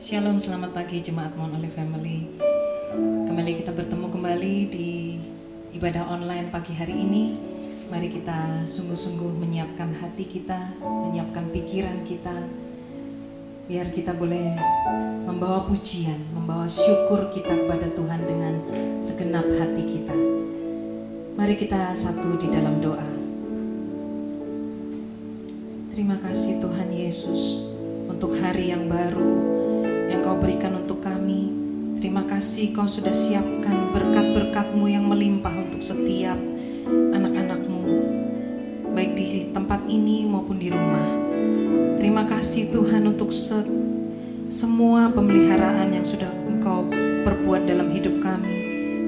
Shalom, selamat pagi Jemaat Mount Olive Family. Kembali kita bertemu kembali di ibadah online pagi hari ini. Mari kita sungguh-sungguh menyiapkan hati kita, menyiapkan pikiran kita, biar kita boleh membawa pujian, membawa syukur kita kepada Tuhan dengan segenap hati kita. Mari kita satu di dalam doa. Terima kasih Tuhan Yesus untuk hari yang baru yang Kau berikan untuk kami. Terima kasih Kau sudah siapkan berkat-berkat-Mu yang melimpah untuk setiap anak-anak-Mu, baik di tempat ini maupun di rumah. Terima kasih Tuhan untuk semua pemeliharaan yang sudah Engkau perbuat dalam hidup kami.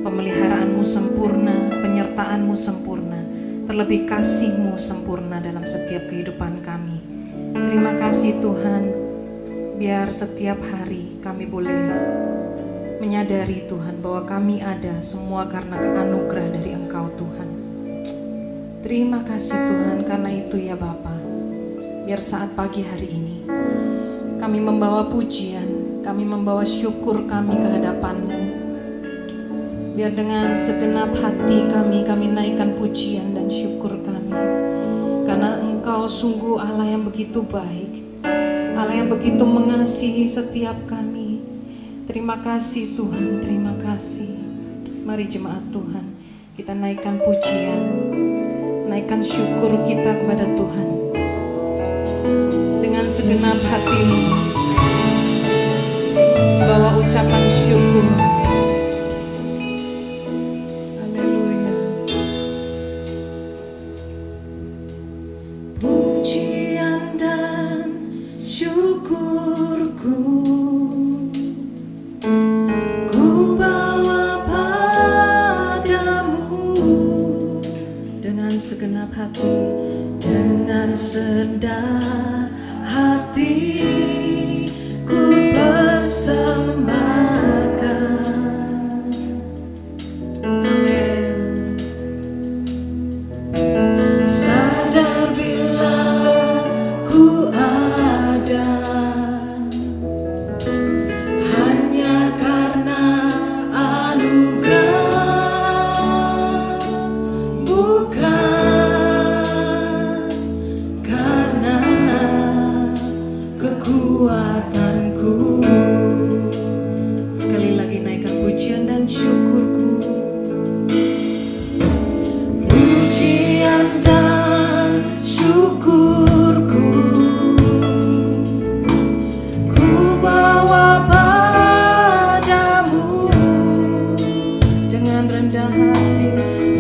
Pemeliharaan-Mu sempurna, penyertaan-Mu sempurna, terlebih kasih-Mu sempurna dalam setiap kehidupan kami. Terima kasih Tuhan, biar setiap hari kami boleh menyadari Tuhan bahwa kami ada semua karena anugerah dari Engkau Tuhan. Terima kasih Tuhan karena itu ya Bapa. Biar saat pagi hari ini kami membawa pujian, kami membawa syukur kami ke hadapan-Mu. Biar dengan segenap hati kami naikkan pujian dan syukur kami. Karena Engkau sungguh Allah yang begitu baik, Allah yang begitu mengasihi setiap kami. Terima kasih Tuhan, terima kasih. Mari jemaat Tuhan, kita naikkan pujian, naikkan syukur kita kepada Tuhan. Dengan segenap hatimu, bawa ucapan syukur. Haleluya. Pujian dan syukurku ku bawa padamu dengan segenap hati, dengan segenap hati ku persembahkan. Amin. Sadar bila ku ada hanya karena anugerah, bukan karena kekuatanku. Sekali lagi naikkan pujian dan syukurku. Pujian dan syukurku ku bawa padamu dengan rendah hati,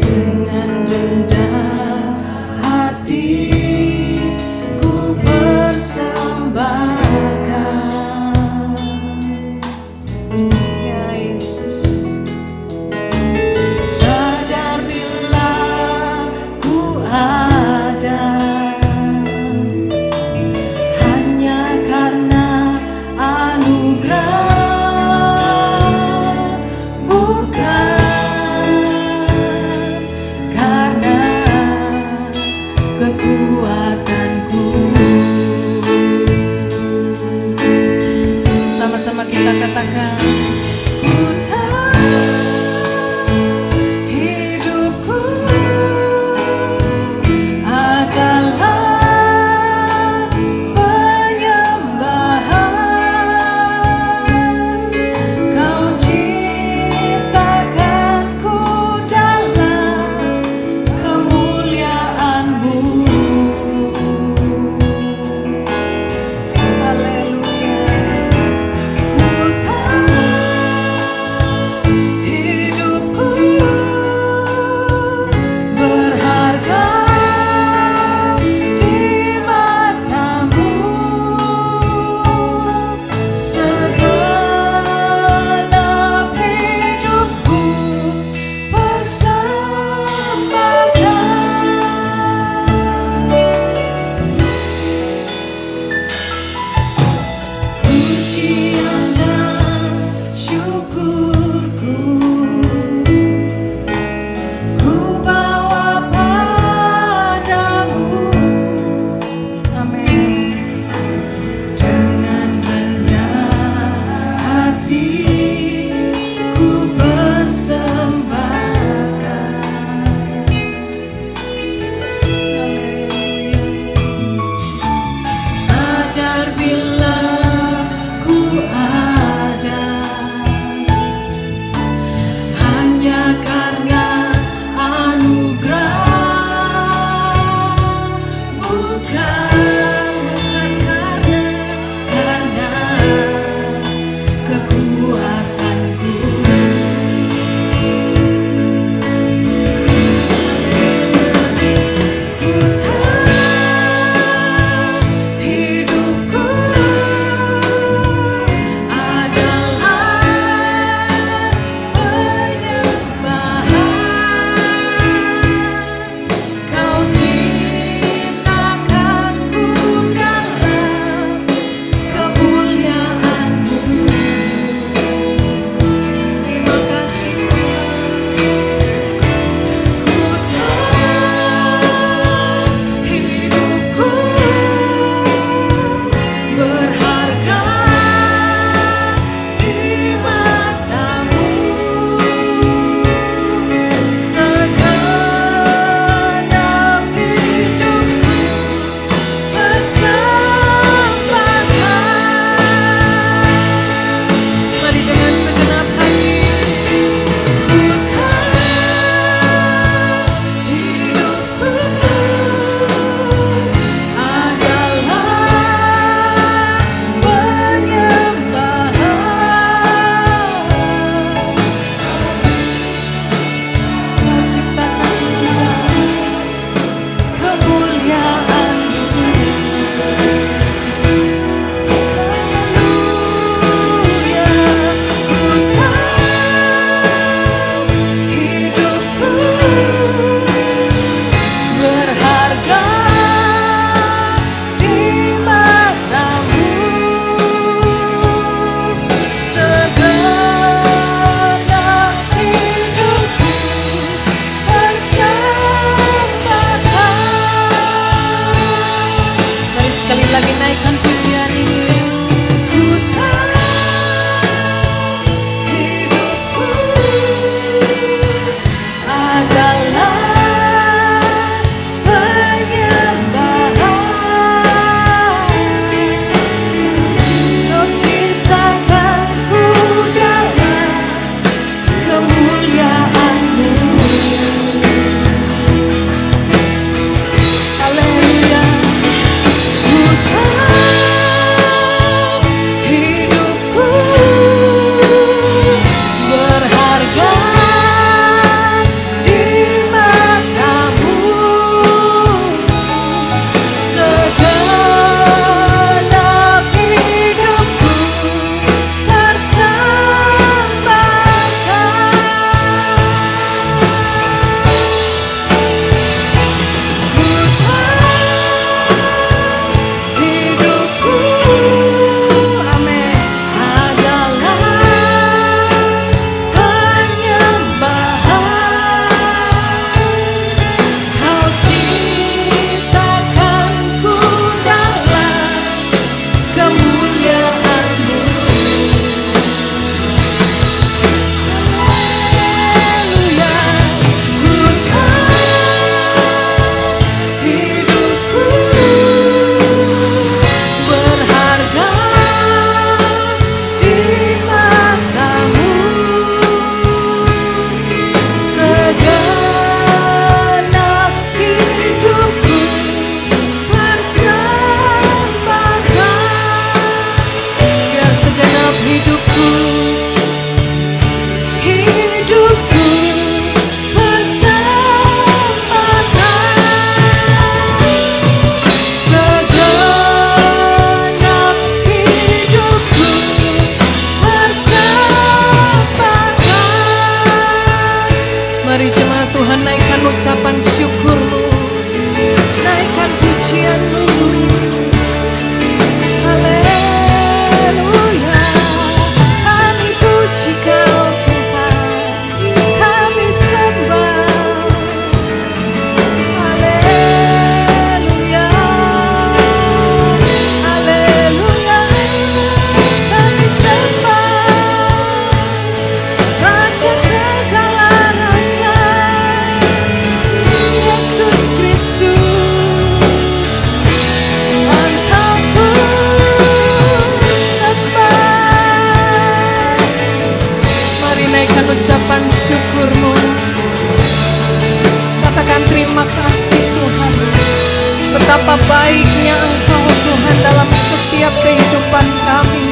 dengan rendah hati ku persembahkan. Ya Yesus, sadar bila ku ada hanya karena anugerah, bukan karena kekuatanku. Sama-sama kita katakan, ku tahu hidupku adalah penyembahan. Kau ciptakanku dalam kemuliaan-Mu. Haleluya. Ku tahu hidupku berharga di mata-Mu. Segenap hidupku persembahkan. Pujian dan syukurku ku bawa padamu. Amin. Dengan rendah ucapan syukur-Mu. Katakan terima kasih Tuhan. Betapa baiknya Engkau Tuhan dalam setiap kehidupan kami.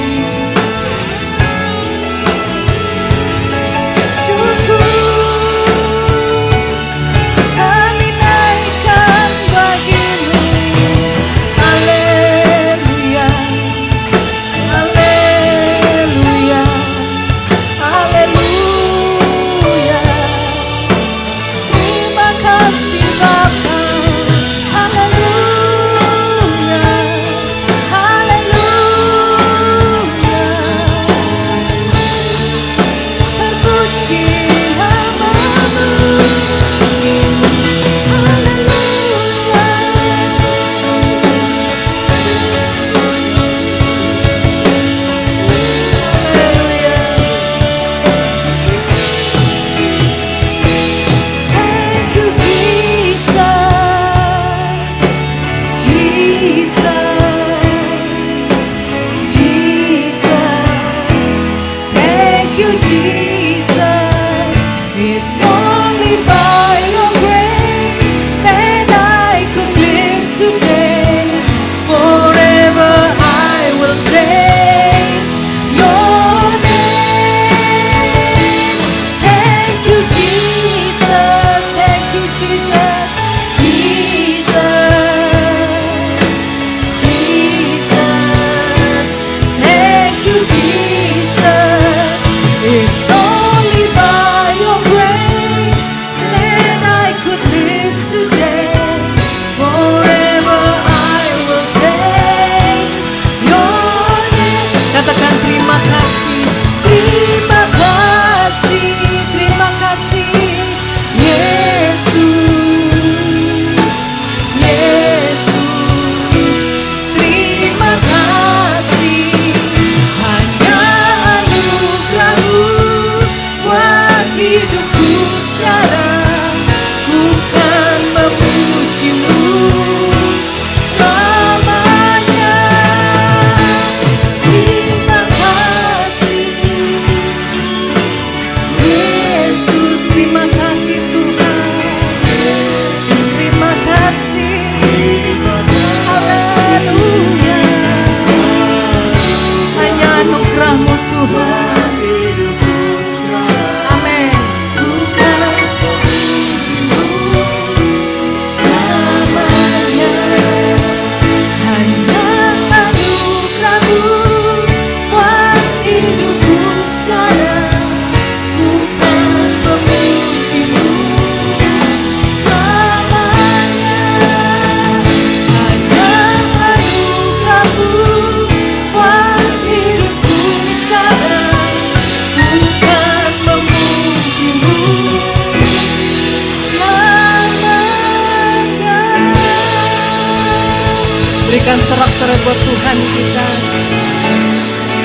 Berikan sorak-sorai buat Tuhan kita.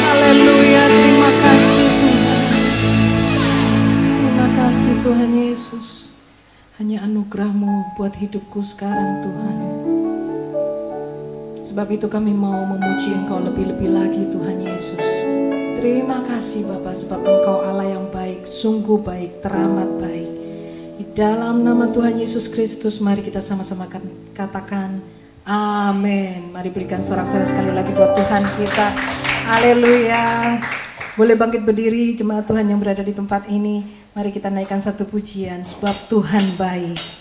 Haleluya, terima kasih Tuhan. Terima kasih Tuhan Yesus. Hanya anugerah-Mu buat hidupku sekarang Tuhan. Sebab itu kami mau memuji Engkau lebih-lebih lagi Tuhan Yesus. Terima kasih Bapa, sebab Engkau Allah yang baik, sungguh baik, teramat baik. Di dalam nama Tuhan Yesus Kristus mari kita sama-sama katakan amin. Mari berikan sorak-sorai sekali lagi buat Tuhan kita. Haleluya. Boleh bangkit berdiri jemaat Tuhan yang berada di tempat ini. Mari kita naikkan satu pujian sebab Tuhan baik.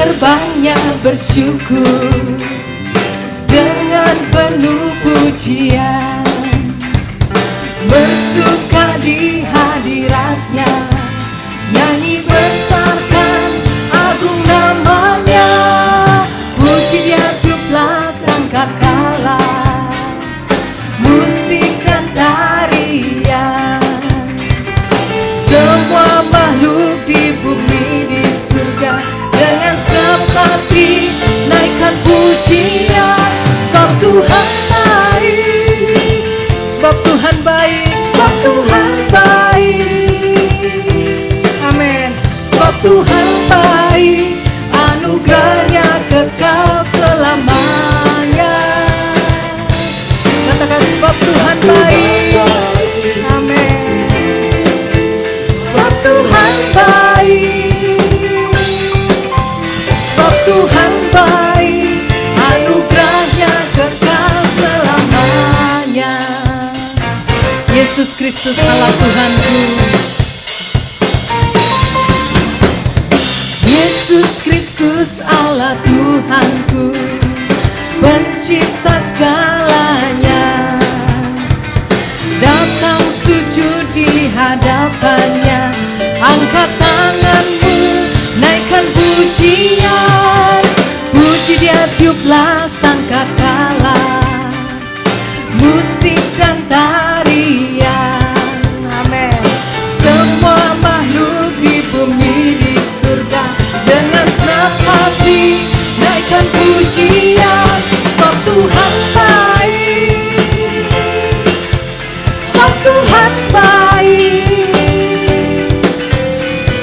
Gerbangnya bersyukur dengan penuh pujian, bersuka di hadiratnya, nyanyi besarkan agung namanya, puji dia jublah sangkakala, musik dan tarian, semua makhluk di bumi di surga dengan seperti naikkan pujian sebab Tuhan baik. Yesus Kristus Allah Tuhanku. Yesus Kristus Allah Tuhanku, pencipta segalanya. Datang sujud di hadapannya, angkat tanganmu, naikkan pujian. Puji dia, tiuplah sangkakala, musik dan tarian. Amin. Semua makhluk di bumi di surga, dengan senang hati naikkan pujian. Sebab Tuhan baik, sebab Tuhan baik,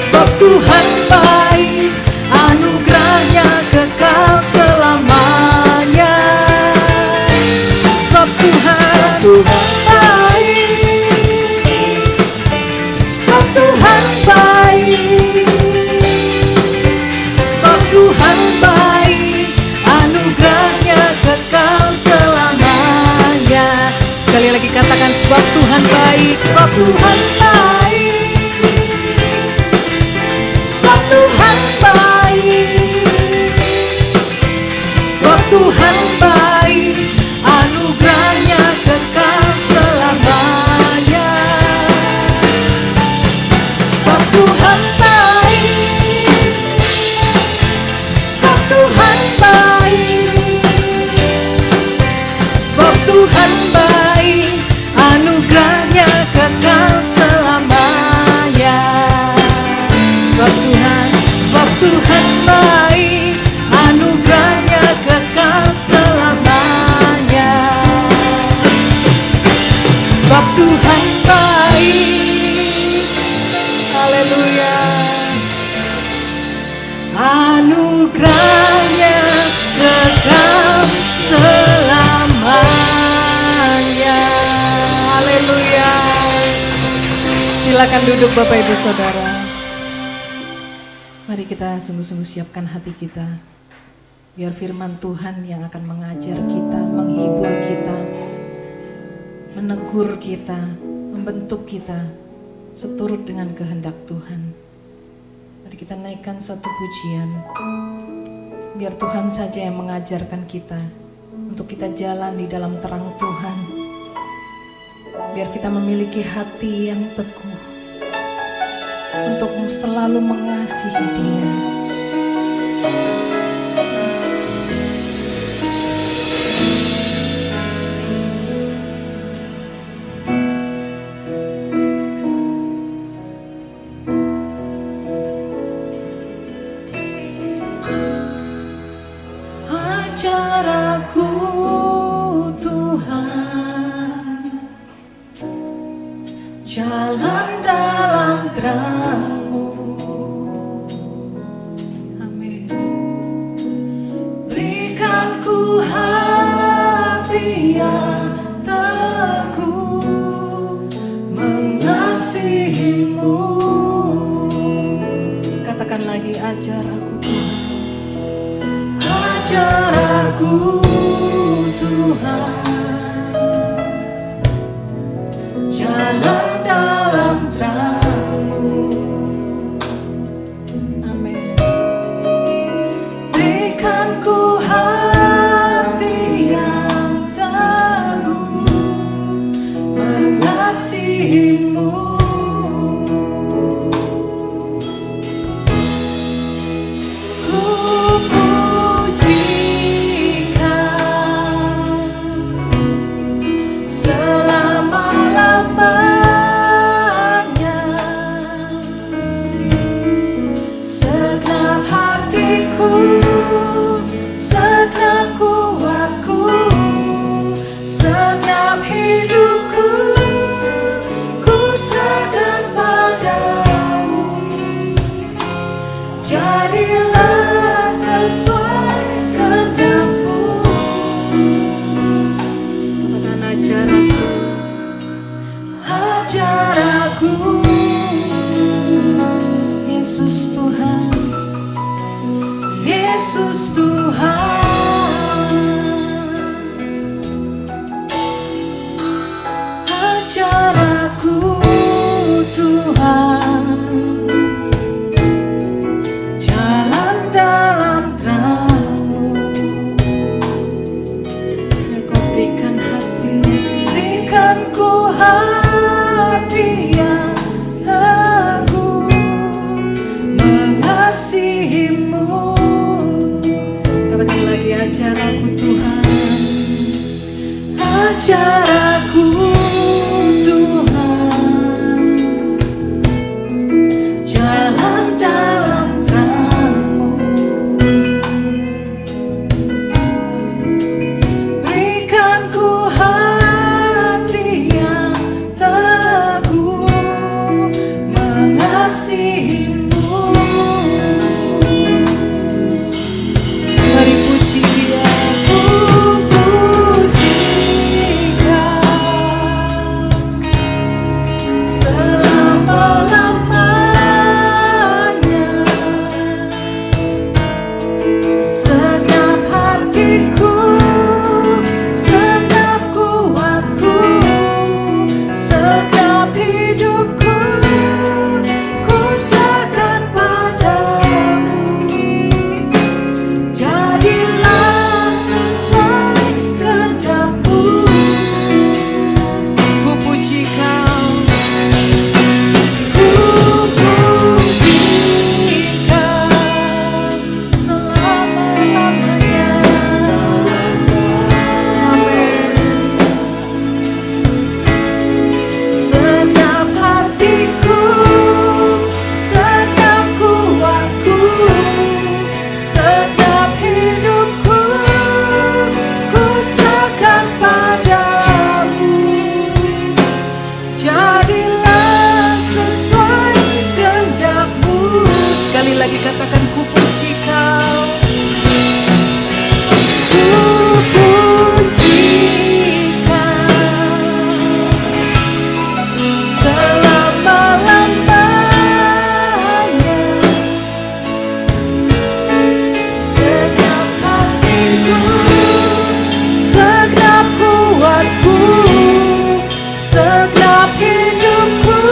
sebab Tuhan baik, anugerahnya kekal selamanya. Sebab Tuhan baik, sebab Tuhan baik, sebab Tuhan baik, anugerahnya kekal selamanya. Sekali lagi katakan, sebab Tuhan baik, sebab Tuhan baik, sebab Tuhan baik, sebab Tuhan baik, anugerahnya kekal selamanya. Sebab Tuhan baik, sebab Tuhan baik, sebab Tuhan baik, anugerahnya kekal selamanya. Sebab Tuhan baik, anugerahnya kekal selamanya. Sebab Tuhan baik, haleluya, anugerahnya kekal selamanya. Haleluya. Silakan duduk Bapak Ibu Saudara. Mari kita sungguh-sungguh siapkan hati kita, biar firman Tuhan yang akan mengajar kita, menghibur kita, menegur kita, membentuk kita seturut dengan kehendak Tuhan. Mari kita naikkan satu pujian, biar Tuhan saja yang mengajarkan kita untuk kita jalan di dalam terang Tuhan. Biar kita memiliki hati yang teguh untuk selalu mengasihi Dia. Ajar aku Tuhan, jalan dalam terang-Mu. Amin. Berikan ku hati yang teguh mengasihi-Mu. Katakan lagi, ajar aku Tuhan, ajar aku Tuhan, jalan dalam terang-Mu. Amin. Berikan ku hati yang teguh mengasihi-Mu. Ku puji Kau selama-lamanya. Segenap hatiku, segenap kuatku, segenap hidupku, ku serahkan. Berikan ku hati yang teguh mengasihimu. Katakan lagi, ajar aku Tuhan, ajar aku Tuhan, jalan dalam terang-Mu. Berikan ku hati yang teguh mengasihimu. Mari puji Dia, ku pujikan selama-lamanya. Segenap hatiku, segenap kuatku, segenap hidupku, ku serahkan padamu. Jadilah sesuai kehendak-Mu. Ku puji Kau, ku pujikan selama-lamanya. Amin. Segenap hatiku, segenap kuatku, segenap hidupku, ku serahkan padamu. Jadilah sesuai kehendak-Mu. Sekali lagi katakan, ku puji Kau, ku pujikan selama-lamanya. Segenap hatiku, segenap kuatku, segenap hidupku,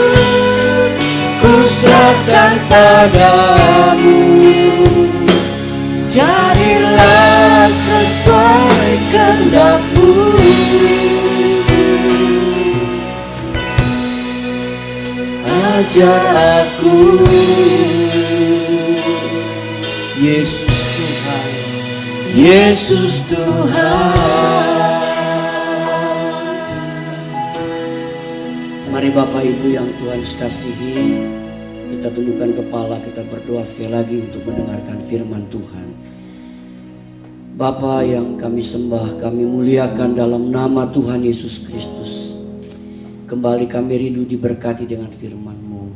ku serahkan padamu. Jadilah sesuai kehendak-Mu. Ajar aku, Yesus Tuhan, Yesus Tuhan. Mari Bapak Ibu yang Tuhan kasihi, kita tundukkan kepala, kita berdoa sekali lagi untuk mendengarkan firman Tuhan. Bapa yang kami sembah, kami muliakan dalam nama Tuhan Yesus Kristus. Kembali kami rindu diberkati dengan firman-Mu.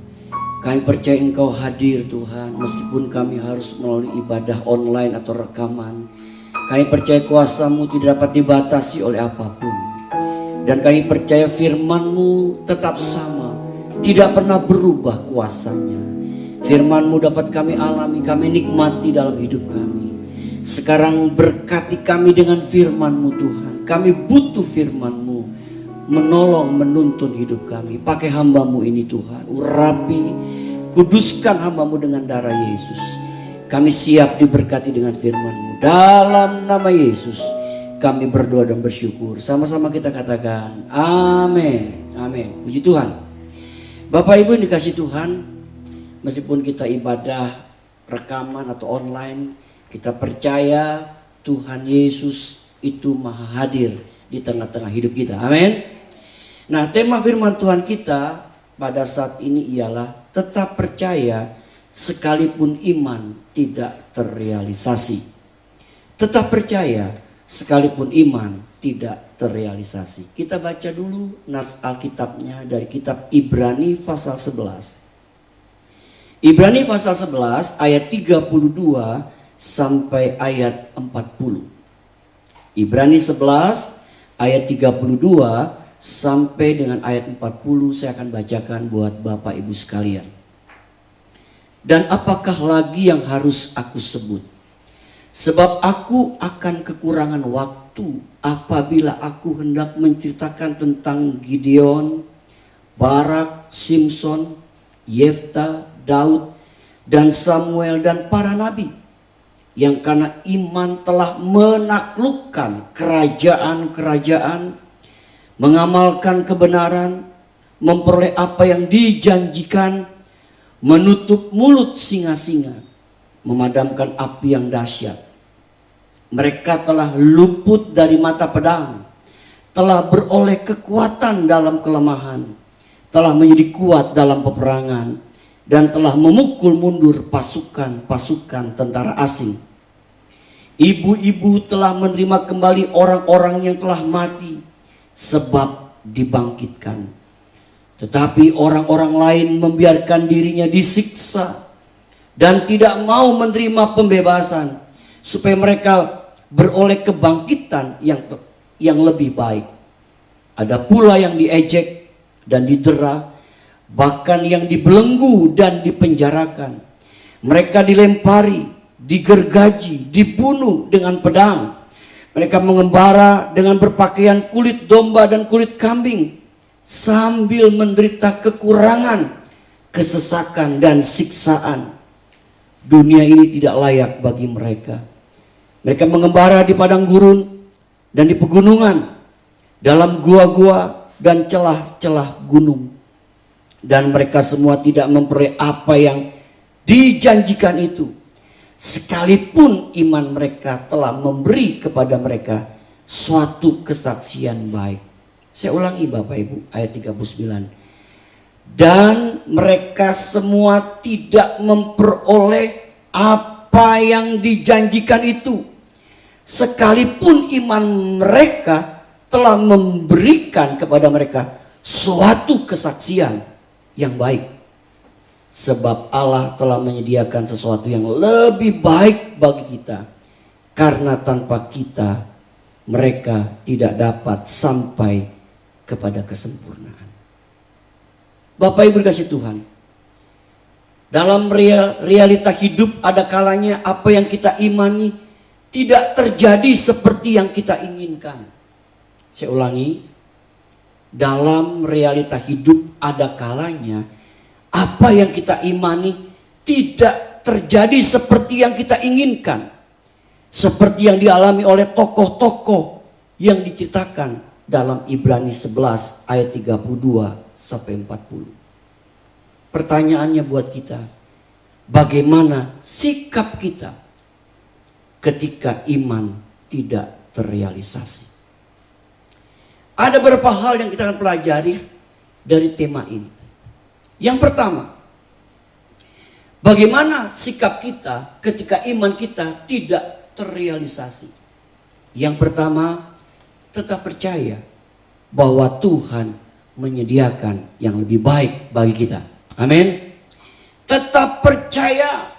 Kami percaya Engkau hadir Tuhan, meskipun kami harus melalui ibadah online atau rekaman. Kami percaya kuasa-Mu tidak dapat dibatasi oleh apapun. Dan kami percaya firman-Mu tetap sama, tidak pernah berubah kuasanya. Firman-Mu dapat kami alami, kami nikmati dalam hidup kami. Sekarang berkati kami dengan firman-Mu Tuhan. Kami butuh firman-Mu menolong, menuntun hidup kami. Pakai hamba-Mu ini Tuhan, urapi, kuduskan hamba-Mu dengan darah Yesus. Kami siap diberkati dengan firman-Mu. Dalam nama Yesus kami berdoa dan bersyukur. Sama-sama kita katakan amin. Amin. Puji Tuhan. Bapak Ibu yang dikasih Tuhan, meskipun kita ibadah rekaman atau online, kita percaya Tuhan Yesus itu maha hadir di tengah-tengah hidup kita. Amin. Nah, tema firman Tuhan kita pada saat ini ialah tetap percaya sekalipun iman tidak terrealisasi. Tetap percaya sekalipun iman tidak terrealisasi. Kita baca dulu nas Alkitabnya dari kitab Ibrani pasal 11. Ibrani pasal 11 ayat 32 sampai ayat 40. Ibrani 11 ayat 32 sampai dengan ayat 40 saya akan bacakan buat Bapak Ibu sekalian. Dan apakah lagi yang harus aku sebut? Sebab aku akan kekurangan waktu apabila aku hendak menceritakan tentang Gideon, Barak, Simson, Yefta, Daud, dan Samuel dan para nabi, yang karena iman telah menaklukkan kerajaan-kerajaan, mengamalkan kebenaran, memperoleh apa yang dijanjikan, menutup mulut singa-singa, memadamkan api yang dahsyat. Mereka telah luput dari mata pedang, telah beroleh kekuatan dalam kelemahan, telah menjadi kuat dalam peperangan, dan telah memukul mundur pasukan-pasukan tentara asing. Ibu-ibu telah menerima kembali orang-orang yang telah mati, sebab dibangkitkan. Tetapi orang-orang lain membiarkan dirinya disiksa dan tidak mau menerima pembebasan, supaya mereka beroleh kebangkitan yang lebih baik. Ada pula yang diejek dan didera, bahkan yang dibelenggu dan dipenjarakan. Mereka dilempari, digergaji, dibunuh dengan pedang. Mereka mengembara dengan berpakaian kulit domba dan kulit kambing, sambil menderita kekurangan, kesesakan, dan siksaan. Dunia ini tidak layak bagi mereka. Mereka mengembara di padang gurun dan di pegunungan, dalam gua-gua dan celah-celah gunung. Dan mereka semua tidak memperoleh apa yang dijanjikan itu, sekalipun iman mereka telah memberi kepada mereka suatu kesaksian baik. Saya ulangi Bapak Ibu, ayat 39. Dan mereka semua tidak memperoleh apa yang dijanjikan itu, sekalipun iman mereka telah memberikan kepada mereka suatu kesaksian yang baik. Sebab Allah telah menyediakan sesuatu yang lebih baik bagi kita, karena tanpa kita mereka tidak dapat sampai kepada kesempurnaan. Bapak Ibu dikasih Tuhan, dalam realita hidup ada kalanya apa yang kita imani tidak terjadi seperti yang kita inginkan. Saya ulangi, dalam realita hidup ada kalanya apa yang kita imani tidak terjadi seperti yang kita inginkan. Seperti yang dialami oleh tokoh-tokoh yang diceritakan dalam Ibrani 11 ayat 32 sampai 40. Pertanyaannya buat kita, bagaimana sikap kita ketika iman tidak terrealisasi? Ada beberapa hal yang kita akan pelajari dari tema ini. Yang pertama, bagaimana sikap kita ketika iman kita tidak terrealisasi? Yang pertama, tetap percaya bahwa Tuhan menyediakan yang lebih baik bagi kita. Amin. Tetap percaya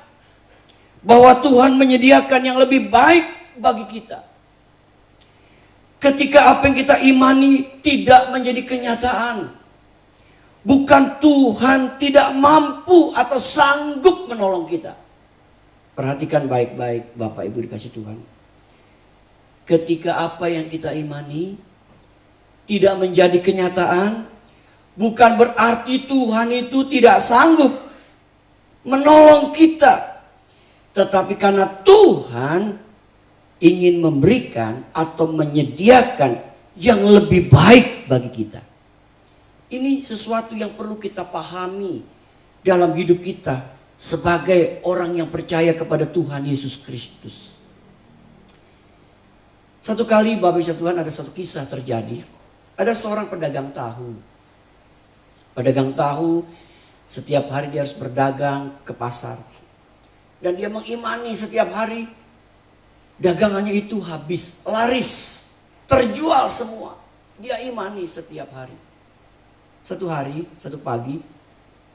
bahwa Tuhan menyediakan yang lebih baik bagi kita. Ketika apa yang kita imani tidak menjadi kenyataan, bukan Tuhan tidak mampu atau sanggup menolong kita. Perhatikan baik-baik Bapak Ibu dikasih Tuhan. Ketika apa yang kita imani tidak menjadi kenyataan, bukan berarti Tuhan itu tidak sanggup menolong kita. Tetapi karena Tuhan ingin memberikan atau menyediakan yang lebih baik bagi kita. Ini sesuatu yang perlu kita pahami dalam hidup kita sebagai orang yang percaya kepada Tuhan Yesus Kristus. Satu kali Bapak Ibu Tuhan, ada satu kisah terjadi. Ada seorang pedagang tahu. Pedagang tahu setiap hari dia harus berdagang ke pasar. Dan dia mengimani setiap hari dagangannya itu habis, laris, terjual semua. Dia imani setiap hari. Satu hari, satu pagi,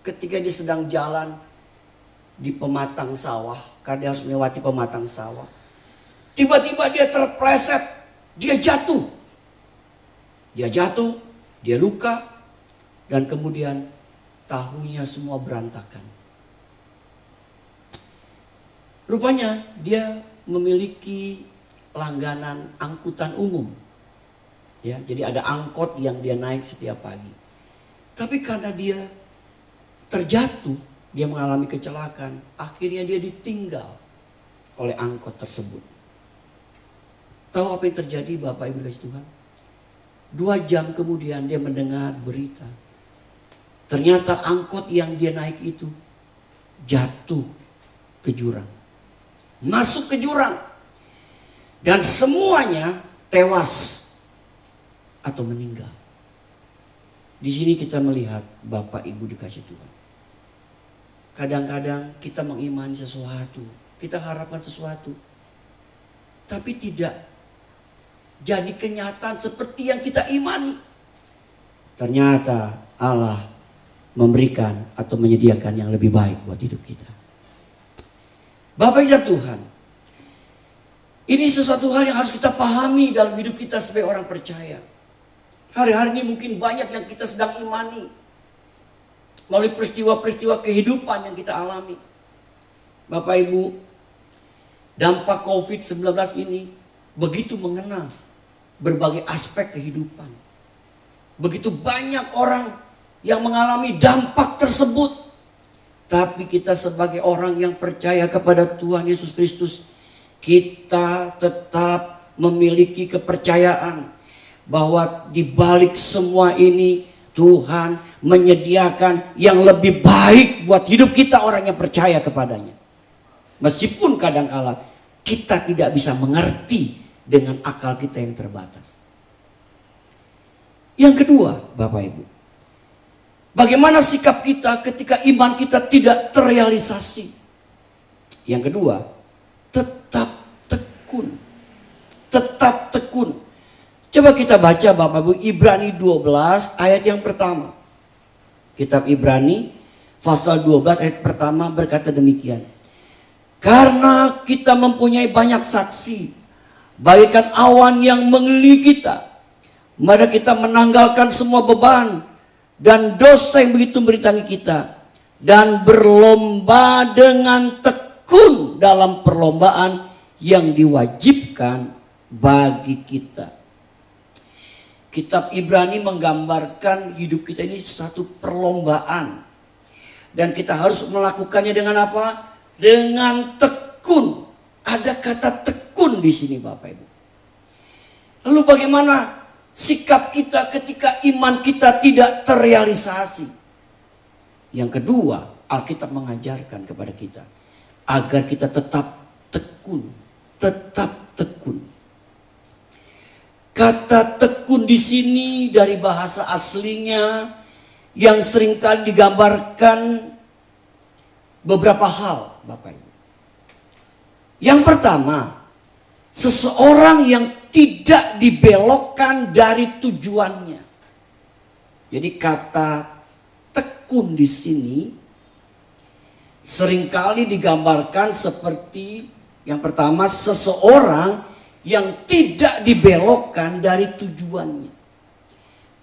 ketika dia sedang jalan di pematang sawah, karena dia harus melewati pematang sawah, tiba-tiba dia terpleset, dia jatuh. Dia luka, dan kemudian tahunya semua berantakan. Rupanya dia memiliki langganan angkutan umum. Ya, jadi ada angkot yang dia naik setiap pagi. Tapi karena dia terjatuh, dia mengalami kecelakaan, akhirnya dia ditinggal oleh angkot tersebut. Tahu apa yang terjadi Bapak Ibu kasih Tuhan? 2 jam kemudian dia mendengar berita. Ternyata angkot yang dia naik itu jatuh ke jurang. Masuk ke jurang. Dan semuanya tewas atau meninggal. Di sini kita melihat Bapak Ibu dikasih Tuhan. Kadang-kadang kita mengimani sesuatu, kita harapkan sesuatu, tapi tidak jadi kenyataan seperti yang kita imani. Ternyata Allah memberikan atau menyediakan yang lebih baik buat hidup kita. Bapak Ibu Tuhan, ini sesuatu hal yang harus kita pahami dalam hidup kita sebagai orang percaya. Hari-hari ini mungkin banyak yang kita sedang imani melalui peristiwa-peristiwa kehidupan yang kita alami. Bapak Ibu, dampak COVID-19 ini begitu mengena berbagai aspek kehidupan. Begitu banyak orang yang mengalami dampak tersebut. Tapi kita sebagai orang yang percaya kepada Tuhan Yesus Kristus, kita tetap memiliki kepercayaan bahwa di balik semua ini Tuhan menyediakan yang lebih baik buat hidup kita orang yang percaya kepadanya. Meskipun kadang-kala kita tidak bisa mengerti dengan akal kita yang terbatas. Yang kedua, Bapak Ibu, bagaimana sikap kita ketika iman kita tidak terrealisasi? Yang kedua, tetap tekun. Tetap tekun. Coba kita baca Bapak Ibu Ibrani 12 ayat yang pertama. Kitab Ibrani pasal 12 ayat pertama berkata demikian. Karena kita mempunyai banyak saksi, bagaikan awan yang mengelilingi kita, mari kita menanggalkan semua beban dan dosa yang begitu merintangi kita, dan berlomba dengan tekun dalam perlombaan yang diwajibkan bagi kita. Kitab Ibrani menggambarkan hidup kita ini satu perlombaan, dan kita harus melakukannya dengan apa? Dengan tekun. Ada kata tekun di sini Bapak Ibu. Lalu bagaimana sikap kita ketika iman kita tidak terrealisasi? Yang kedua, Alkitab mengajarkan kepada kita agar kita tetap tekun. Tetap tekun. Kata tekun di sini dari bahasa aslinya yang seringkali digambarkan beberapa hal, Bapak Ibu. Yang pertama, seseorang yang tidak dibelokkan dari tujuannya. Jadi kata tekun di sini seringkali digambarkan seperti yang pertama, seseorang yang tidak dibelokkan dari tujuannya.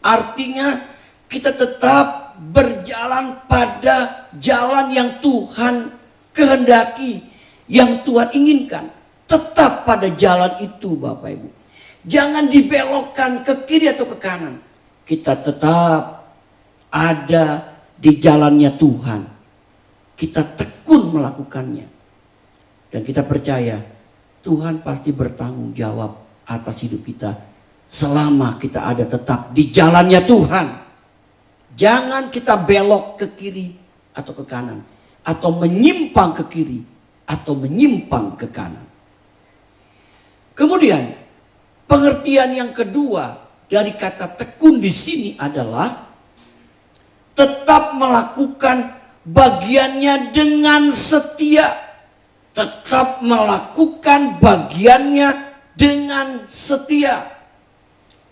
Artinya kita tetap berjalan pada jalan yang Tuhan kehendaki, yang Tuhan inginkan. Tetap pada jalan itu Bapak Ibu. Jangan dibelokkan ke kiri atau ke kanan. Kita tetap ada di jalannya Tuhan. Kita tekun melakukannya. Dan kita percaya Tuhan pasti bertanggung jawab atas hidup kita selama kita ada tetap di jalannya Tuhan. Jangan kita belok ke kiri atau ke kanan, atau menyimpang ke kiri atau menyimpang ke kanan. Kemudian pengertian yang kedua dari kata tekun di sini adalah tetap melakukan bagiannya dengan setia. Tetap melakukan bagiannya dengan setia.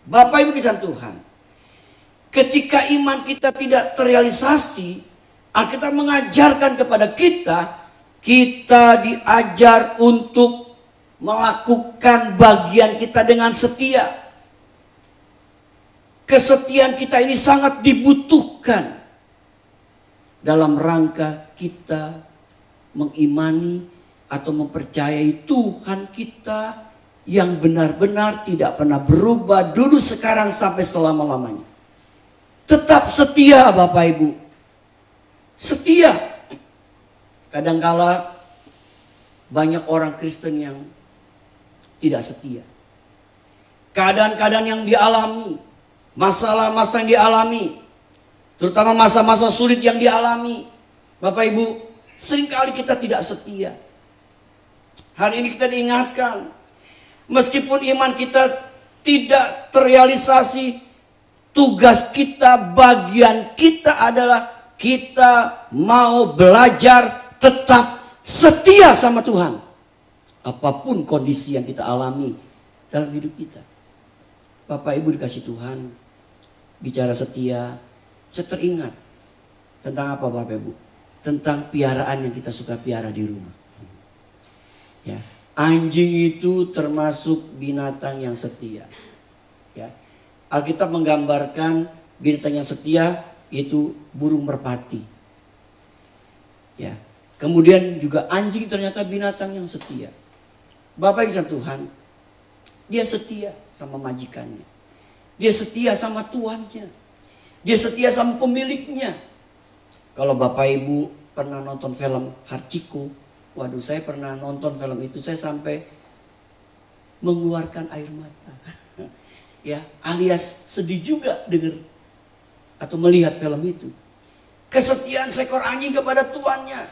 Bapak Ibu kisah Tuhan, ketika iman kita tidak terrealisasi, Alkitab mengajarkan kepada kita, kita diajar untuk melakukan bagian kita dengan setia. Kesetiaan kita ini sangat dibutuhkan dalam rangka kita mengimani atau mempercayai Tuhan kita yang benar-benar tidak pernah berubah dulu, sekarang, sampai selama-lamanya. Tetap setia Bapak Ibu. Setia. Kadangkala banyak orang Kristen yang tidak setia. Keadaan-keadaan yang dialami, masalah-masalah yang dialami, terutama masa-masa sulit yang dialami. Bapak Ibu, seringkali kita tidak setia. Hari ini kita diingatkan, meskipun iman kita tidak terrealisasi, tugas kita, bagian kita adalah kita mau belajar tetap setia sama Tuhan. Apapun kondisi yang kita alami dalam hidup kita. Bapak Ibu dikasih Tuhan, bicara setia, saya teringat tentang apa Bapak Ibu? Tentang piaraan yang kita suka piara di rumah. Ya, anjing itu termasuk binatang yang setia. Ya, Alkitab menggambarkan binatang yang setia itu burung merpati. Ya, kemudian juga anjing ternyata binatang yang setia. Bapak Ibu Tuhan, dia setia sama majikannya. Dia setia sama tuannya. Dia setia sama pemiliknya. Kalau Bapak Ibu pernah nonton film Hachiko, waduh saya pernah nonton film itu, saya sampai mengeluarkan air mata. Ya, alias sedih juga dengar atau melihat film itu. Kesetiaan seekor anjing kepada tuannya.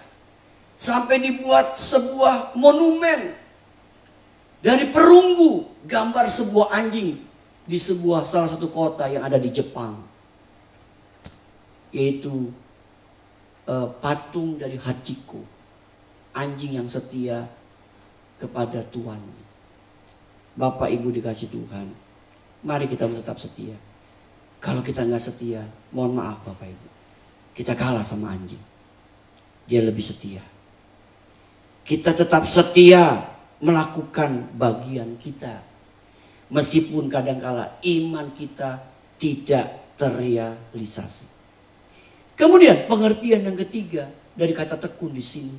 Sampai dibuat sebuah monumen dari perunggu, gambar sebuah anjing di sebuah salah satu kota yang ada di Jepang. Yaitu patung dari Hachiko, anjing yang setia kepada tuannya. Bapak Ibu dikasih Tuhan, mari kita tetap setia. Kalau kita nggak setia, mohon maaf Bapak Ibu, kita kalah sama anjing. Dia lebih setia. Kita tetap setia melakukan bagian kita, meskipun kadangkala iman kita tidak terrealisasi. Kemudian pengertian yang ketiga dari kata tekun di sini,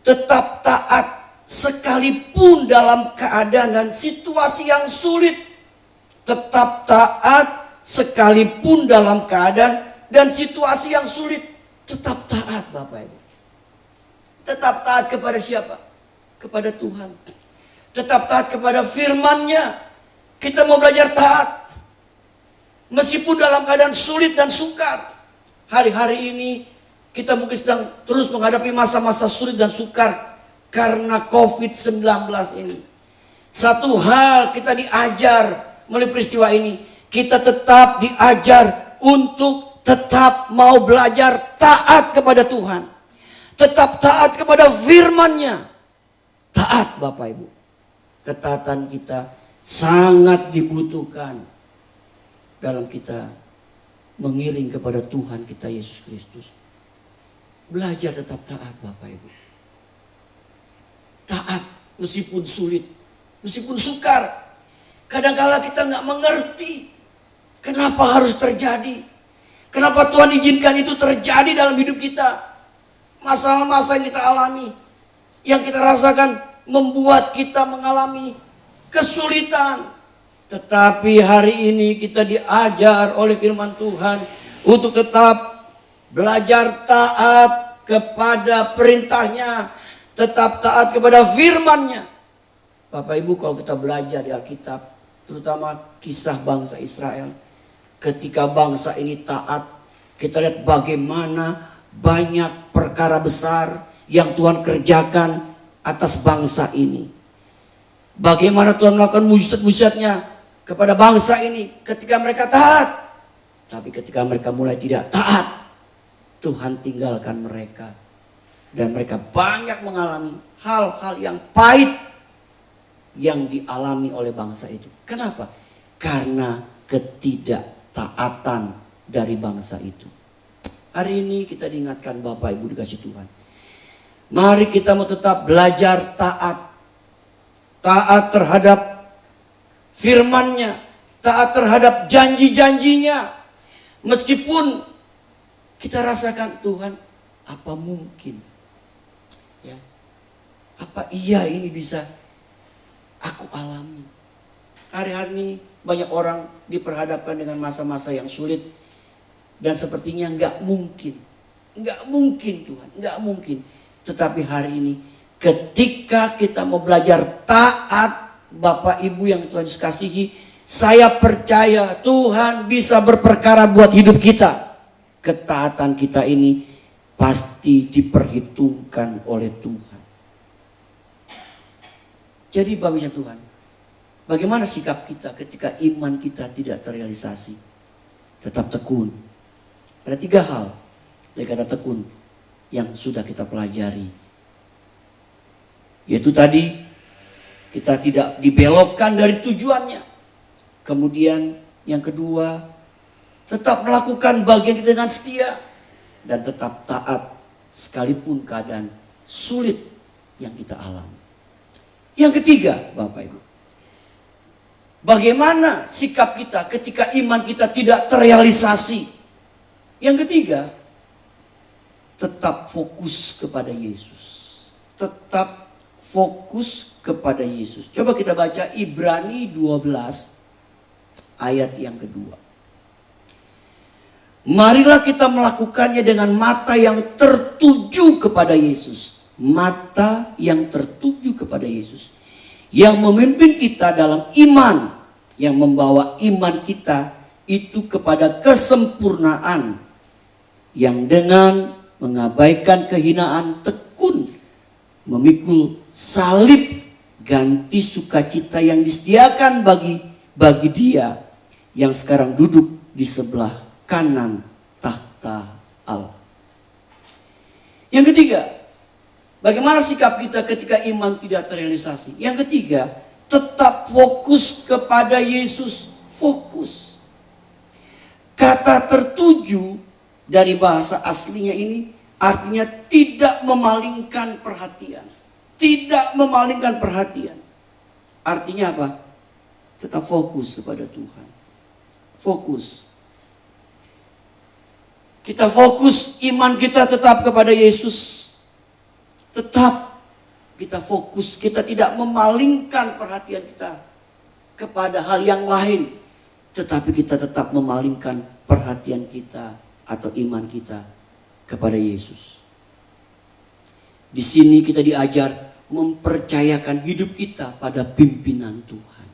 tetap taat sekalipun dalam keadaan dan situasi yang sulit. Tetap taat sekalipun dalam keadaan dan situasi yang sulit. Tetap taat Bapak Ibu. Tetap taat kepada siapa? Kepada Tuhan. Tetap taat kepada firman-Nya. Kita mau belajar taat. Meskipun dalam keadaan sulit dan sukar. Hari-hari ini kita mungkin sedang terus menghadapi masa-masa sulit dan sukar karena COVID-19 ini. Satu hal kita diajar melalui peristiwa ini, kita tetap diajar untuk tetap mau belajar taat kepada Tuhan. Tetap taat kepada firman-Nya. Taat Bapak Ibu. Ketaatan kita sangat dibutuhkan dalam kita mengiring kepada Tuhan kita Yesus Kristus. Belajar tetap taat Bapak Ibu. Taat meskipun sulit, meskipun sukar. Kadang-kala kita nggak mengerti kenapa harus terjadi. Kenapa Tuhan izinkan itu terjadi dalam hidup kita. Masalah-masalah yang kita alami, yang kita rasakan membuat kita mengalami kesulitan. Tetapi hari ini kita diajar oleh firman Tuhan untuk tetap belajar taat kepada perintahnya, tetap taat kepada firman-Nya. Bapak Ibu, kalau kita belajar di Alkitab, terutama kisah bangsa Israel, ketika bangsa ini taat, kita lihat bagaimana banyak perkara besar yang Tuhan kerjakan atas bangsa ini. Bagaimana Tuhan melakukan mujizat-mujizatnya kepada bangsa ini ketika mereka taat. Tapi ketika mereka mulai tidak taat, Tuhan tinggalkan mereka. Dan mereka banyak mengalami hal-hal yang pahit yang dialami oleh bangsa itu. Kenapa? Karena ketidaktaatan dari bangsa itu. Hari ini kita diingatkan Bapak Ibu dikasih Tuhan. Mari kita mau tetap belajar taat. Taat terhadap firman-Nya, taat terhadap janji-janjinya. Meskipun kita rasakan Tuhan, apa mungkin? Ya, apa iya ini bisa aku alami? Hari-hari ini banyak orang diperhadapkan dengan masa-masa yang sulit dan sepertinya nggak mungkin Tuhan, nggak mungkin. Tetapi hari ini, ketika kita mau belajar taat, Bapak Ibu yang Tuhan kasihi, Saya percaya Tuhan bisa berperkara buat hidup kita. Ketaatan kita ini pasti diperhitungkan oleh Tuhan. Jadi Bapak Ibu Tuhan, bagaimana sikap kita ketika iman kita tidak terrealisasi? Tetap tekun. Ada 3 hal dari kata tekun yang sudah kita pelajari. Yaitu tadi, kita tidak dibelokkan dari tujuannya. Kemudian yang kedua, tetap melakukan bagian kita dengan setia. Dan tetap taat sekalipun keadaan sulit yang kita alami. Yang ketiga, Bapak Ibu, bagaimana sikap kita ketika iman kita tidak terrealisasi? Yang ketiga, tetap fokus kepada Yesus. Tetap fokus kepada Yesus. Coba kita baca Ibrani 12 ayat yang kedua. Marilah kita melakukannya dengan mata yang tertuju kepada Yesus. Mata yang tertuju kepada Yesus. Yang memimpin kita dalam iman. Yang membawa iman kita itu kepada kesempurnaan. Yang dengan mengabaikan kehinaan tekun. Memikul salib ganti sukacita yang disediakan bagi dia yang sekarang duduk di sebelah kanan takhta Allah. Yang ketiga, bagaimana sikap kita ketika iman tidak terrealisasi? Yang ketiga, tetap fokus kepada Yesus. Fokus. Kata tertuju dari bahasa aslinya ini artinya tidak memalingkan perhatian. Tidak memalingkan perhatian. Artinya apa? Tetap fokus kepada Tuhan. Fokus. Kita fokus, iman kita tetap kepada Yesus. Tetap kita fokus, kita tidak memalingkan perhatian kita kepada hal yang lain. Tetapi kita tetap memalingkan perhatian kita atau iman kita kepada Yesus. Di sini kita diajar mempercayakan hidup kita pada pimpinan Tuhan.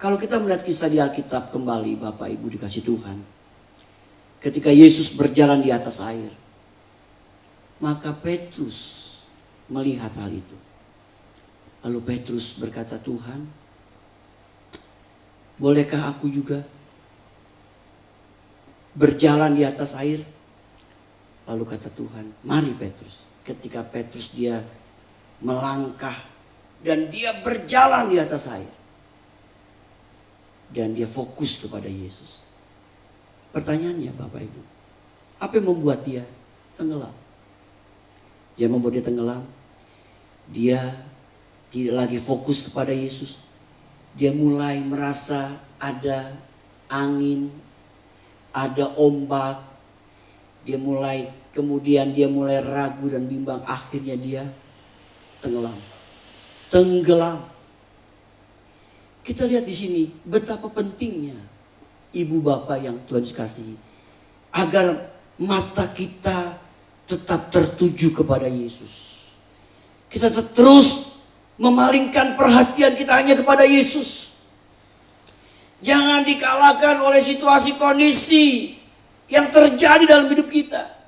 Kalau kita melihat kisah di Alkitab kembali, Bapak Ibu dikasih Tuhan. Ketika Yesus berjalan di atas air, maka Petrus melihat hal itu. Lalu Petrus berkata, Tuhan, bolehkah aku juga berjalan di atas air? Lalu kata Tuhan, mari Petrus. Ketika Petrus dia melangkah dan dia berjalan di atas air. Dan dia fokus kepada Yesus. Pertanyaannya Bapak Ibu, apa yang membuat dia tenggelam? Dia membuat dia tenggelam. Dia tidak lagi fokus kepada Yesus. Dia mulai merasa ada angin, ada ombak. Kemudian dia mulai ragu dan bimbang. Akhirnya dia tenggelam. Tenggelam. Kita lihat di sini betapa pentingnya ibu bapak yang Tuhan kasih. Agar mata kita tetap tertuju kepada Yesus. Kita terus memalingkan perhatian kita hanya kepada Yesus. Jangan dikalahkan oleh situasi kondisi yang terjadi dalam hidup kita.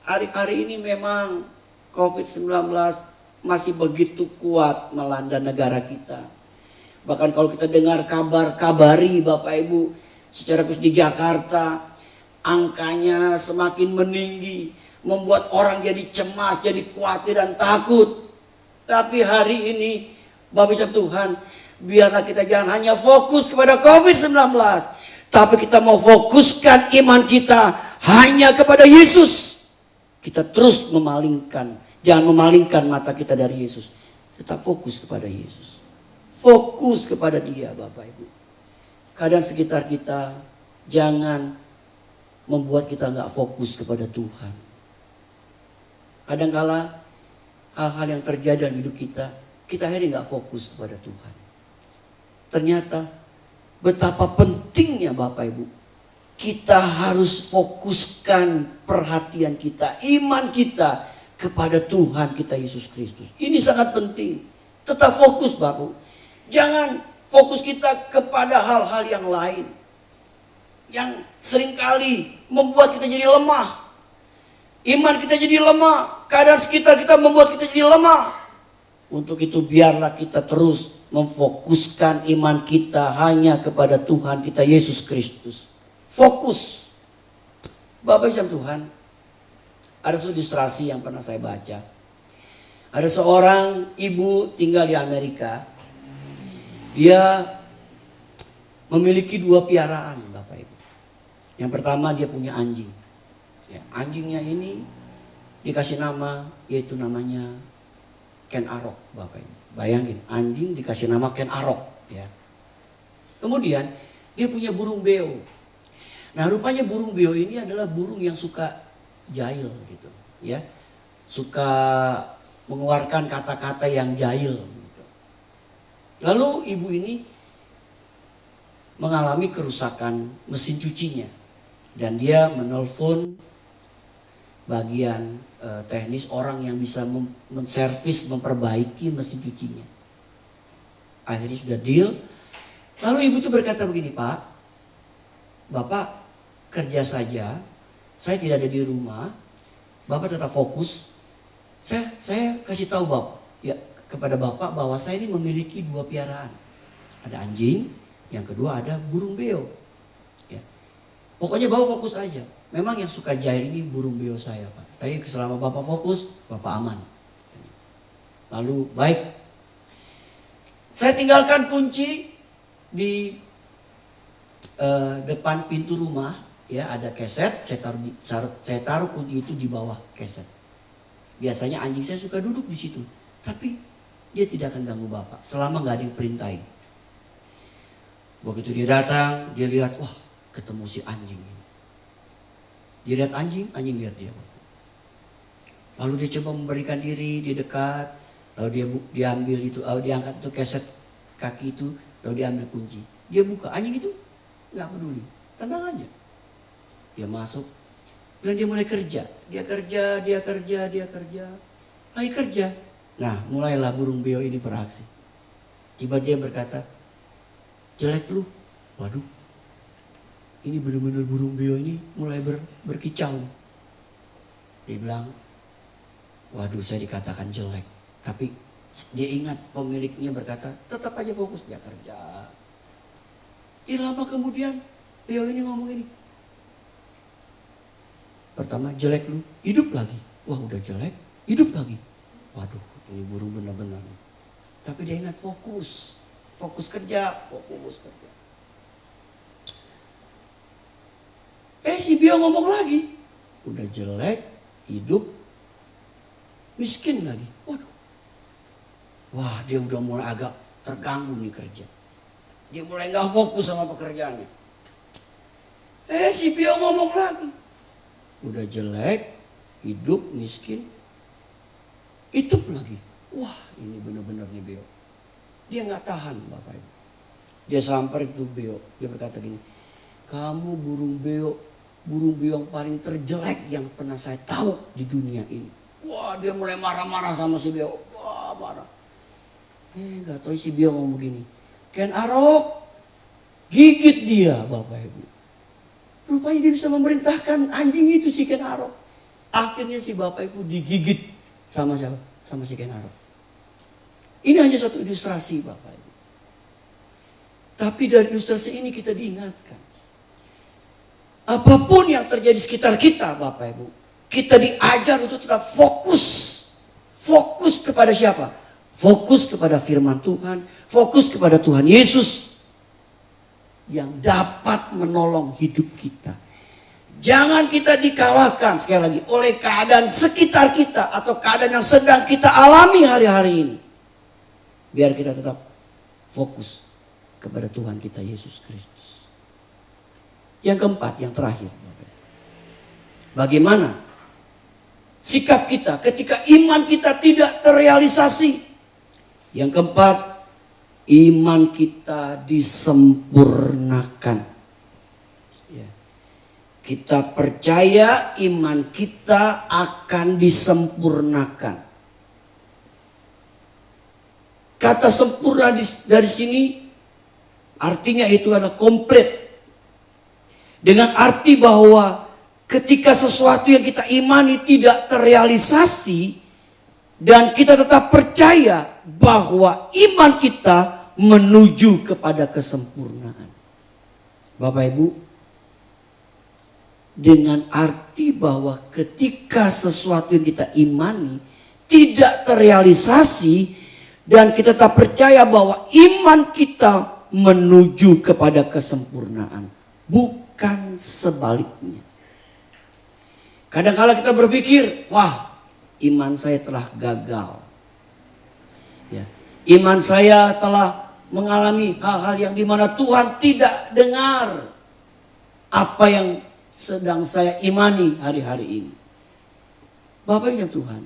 Hari-hari ini memang COVID-19 masih begitu kuat melanda negara kita. Bahkan kalau kita dengar kabari Bapak Ibu secara khusus di Jakarta, angkanya semakin meninggi, membuat orang jadi cemas, jadi khawatir dan takut. Tapi hari ini Bapak Ibu Tuhan, biarlah kita jangan hanya fokus kepada COVID-19, tapi kita mau fokuskan iman kita hanya kepada Yesus. Kita terus jangan memalingkan mata kita dari Yesus. Tetap fokus kepada Yesus. Fokus kepada Dia Bapak Ibu. Keadaan sekitar kita jangan membuat kita gak fokus kepada Tuhan. Kadangkala hal-hal yang terjadi dalam hidup kita akhirnya gak fokus kepada Tuhan. Ternyata betapa pentingnya Bapak Ibu, kita harus fokuskan perhatian kita, iman kita kepada Tuhan kita Yesus Kristus. Ini sangat penting. Tetap fokus Bapak. Jangan fokus kita kepada hal-hal yang lain. Yang seringkali membuat kita jadi lemah. Iman kita jadi lemah. Keadaan sekitar kita membuat kita jadi lemah. Untuk itu biarlah kita terus memfokuskan iman kita hanya kepada Tuhan kita Yesus Kristus. Fokus. Bapak Ibu Tuhan, ada suatu ilustrasi yang pernah saya baca. Ada seorang ibu tinggal di Amerika. Dia memiliki 2 piaraan, Bapak Ibu. Yang pertama dia punya anjing. Ya, anjingnya ini dikasih nama, yaitu namanya Ken Arok, Bapak Ibu. Bayangin, anjing dikasih nama Ken Arok. Ya. Kemudian dia punya burung beo. Nah, rupanya burung beo ini adalah burung yang suka jahil gitu, ya. Suka mengeluarkan kata-kata yang jahil gitu. Lalu ibu ini mengalami kerusakan mesin cucinya dan dia menelpon bagian teknis, orang yang bisa menservis, memperbaiki mesin cucinya. Akhirnya sudah deal. Lalu ibu itu berkata begini, "Pak, Bapak kerja saja, saya tidak ada di rumah, Bapak tetap fokus. Saya kasih tahu Bapak, ya, kepada Bapak bahwa saya ini memiliki 2 piaraan. Ada anjing, yang kedua ada burung beo. Ya. Pokoknya Bapak fokus aja. Memang yang suka jahil ini burung beo saya, Pak. Tapi selama Bapak fokus, Bapak aman." Lalu baik. Saya tinggalkan kunci di depan pintu rumah, ya, ada keset. Saya taruh kunci itu di bawah keset. Biasanya anjing saya suka duduk di situ, tapi dia tidak akan ganggu Bapak selama nggak ada yang perintahin. Begitu dia datang, dia lihat, wah, ketemu si anjing ini. Dia lihat anjing lihat dia. Lalu dia coba memberikan diri, dia dekat, lalu dia ambil itu, dia angkat itu keset kaki itu, lalu dia ambil kunci. Dia buka, anjing itu nggak peduli, tenang aja. Dia masuk, dan dia mulai kerja. Dia kerja. Lagi kerja. Nah, mulailah burung beo ini beraksi. Tiba-tiba dia berkata, "Jelek lu." Waduh, ini benar-benar burung beo ini mulai berkicau. Dia bilang, "Waduh, saya dikatakan jelek." Tapi dia ingat pemiliknya berkata, "Tetap aja fokus." Dia kerja. Lama kemudian beo ini ngomong ini, pertama, "Jelek lu, hidup lagi." Wah, udah jelek, hidup lagi. Waduh, ini burung benar-benar. Tapi dia ingat fokus kerja. Si beo ngomong lagi, udah jelek, hidup, miskin lagi. Waduh, wah, dia udah mulai agak terganggu nih kerja. Dia mulai gak fokus sama pekerjaannya. Si beo ngomong lagi, udah jelek, hidup, miskin, hidup lagi. Wah, ini benar-benar nih beo. Dia gak tahan, Bapak Ibu. Dia sampai itu beo. Dia berkata gini, "Kamu burung beo yang paling terjelek yang pernah saya tahu di dunia ini." Wah, dia mulai marah-marah sama si beo. Wah, marah. Gak tahu si beo ngomong begini, "Ken Arok, gigit dia, Bapak Ibu." Rupanya dia bisa memerintahkan anjing itu, si Ken Arok. Akhirnya si Bapak Ibu digigit sama siapa? Sama si Ken Arok. Ini hanya satu ilustrasi, Bapak Ibu. Tapi dari ilustrasi ini kita diingatkan, apapun yang terjadi di sekitar kita, Bapak Ibu, kita diajar untuk tetap fokus. Fokus kepada siapa? Fokus kepada firman Tuhan, fokus kepada Tuhan Yesus yang dapat menolong hidup kita. Jangan kita dikalahkan sekali lagi oleh keadaan sekitar kita atau keadaan yang sedang kita alami hari-hari ini. Biar kita tetap fokus kepada Tuhan kita Yesus Kristus. Yang keempat, yang terakhir, bagaimana sikap kita ketika iman kita tidak terrealisasi? Yang keempat, iman kita disempurnakan. Ya. Kita percaya iman kita akan disempurnakan. Kata sempurna dari sini Artinya itu adalah komplit. Dengan arti bahwa ketika sesuatu yang kita imani tidak terrealisasi dan kita tetap percaya bahwa iman kita menuju kepada kesempurnaan. Bapak Ibu, dengan arti bahwa ketika sesuatu yang kita imani tidak terrealisasi dan kita tetap percaya bahwa iman kita menuju kepada kesempurnaan, bukan sebaliknya. Kadang-kala kita berpikir, wah, iman saya telah gagal. Ya, iman saya telah mengalami hal-hal yang dimana Tuhan tidak dengar apa yang sedang saya imani hari-hari ini. Bapak yang Tuhan,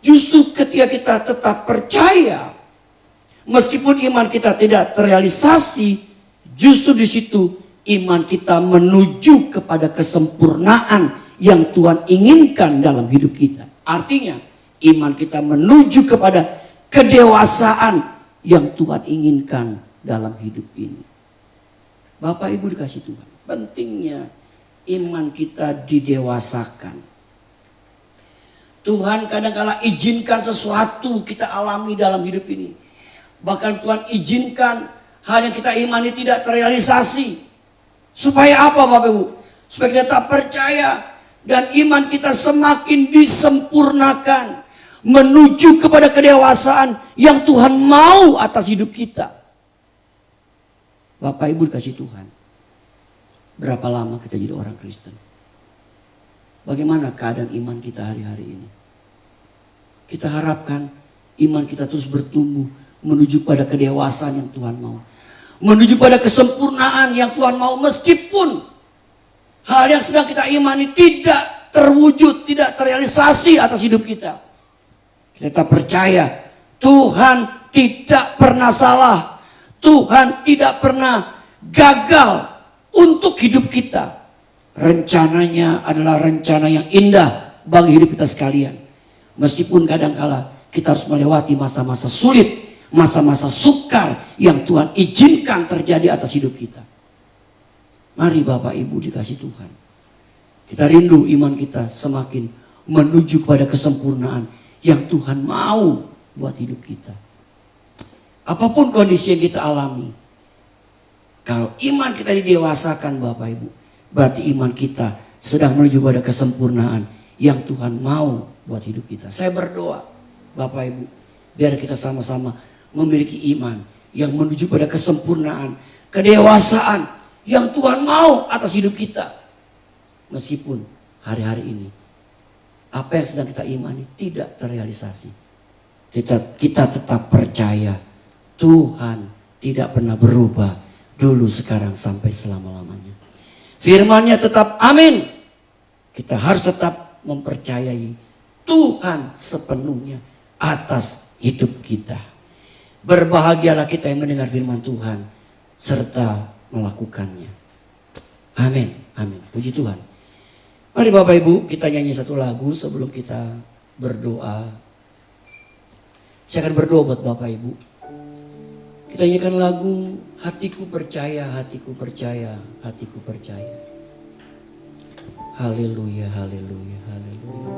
justru ketika kita tetap percaya, meskipun iman kita tidak terrealisasi, justru di situ iman kita menuju kepada kesempurnaan yang Tuhan inginkan dalam hidup kita. Artinya, iman kita menuju kepada kedewasaan yang Tuhan inginkan dalam hidup ini. Bapak Ibu dikasih Tuhan, pentingnya iman kita didewasakan. Tuhan kadang-kala izinkan sesuatu kita alami dalam hidup ini. Bahkan Tuhan izinkan hal yang kita imani tidak terrealisasi. Supaya apa Bapak Ibu? Supaya kita tetap percaya dan iman kita semakin disempurnakan. Menuju kepada kedewasaan yang Tuhan mau atas hidup kita. Bapak Ibu dikasih Tuhan, berapa lama kita jadi orang Kristen? Bagaimana keadaan iman kita hari-hari ini? Kita harapkan iman kita terus bertumbuh menuju pada kedewasaan yang Tuhan mau. Menuju pada kesempurnaan yang Tuhan mau, meskipun hal yang sedang kita imani tidak terwujud, tidak terrealisasi atas hidup kita. Kita percaya Tuhan tidak pernah salah. Tuhan tidak pernah gagal untuk hidup kita. Rencananya adalah rencana yang indah bagi hidup kita sekalian. Meskipun kadangkala kita harus melewati masa-masa sulit, masa-masa sukar yang Tuhan izinkan terjadi atas hidup kita. Mari Bapak Ibu dikasih Tuhan, kita rindu iman kita semakin menuju kepada kesempurnaan yang Tuhan mau buat hidup kita. Apapun kondisi yang kita alami, kalau iman kita didewasakan Bapak Ibu, berarti iman kita sedang menuju pada kesempurnaan yang Tuhan mau buat hidup kita. Saya berdoa Bapak Ibu, biar kita sama-sama memiliki iman yang menuju pada kesempurnaan, kedewasaan yang Tuhan mau atas hidup kita. Meskipun hari-hari ini apa yang sedang kita imani tidak terrealisasi, kita tetap percaya Tuhan tidak pernah berubah, dulu, sekarang, sampai selama-lamanya. Firman-Nya tetap amin. Kita harus tetap mempercayai Tuhan sepenuhnya atas hidup kita. Berbahagialah kita yang mendengar firman Tuhan serta melakukannya. Amin, amin. Puji Tuhan. Mari Bapak Ibu, kita nyanyi satu lagu sebelum kita berdoa. Saya akan berdoa buat Bapak Ibu. Kita nyanyikan lagu Hatiku Percaya, Hatiku Percaya, Hatiku Percaya. Haleluya, haleluya, haleluya.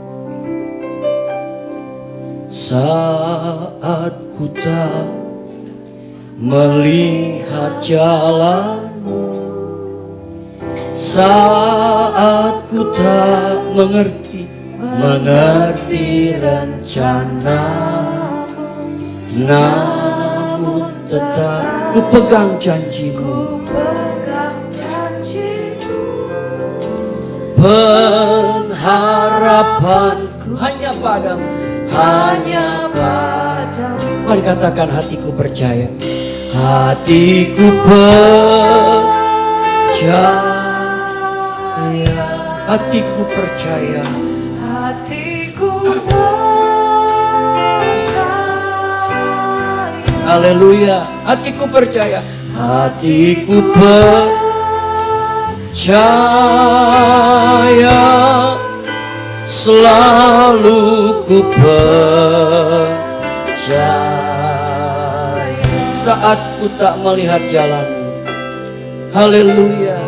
Saat ku tak melihat jalanmu, saat ku tak mengerti rencanamu, namun tetap ku pegang janjimu. Pengharapanku hanya padamu, hanya padamu. Mari katakan hatiku percaya, hatiku percaya, hatiku percaya, hatiku percaya. Haleluya, hatiku percaya, hatiku percaya, selalu ku percaya. saat ku tak melihat jalanmu. Haleluya.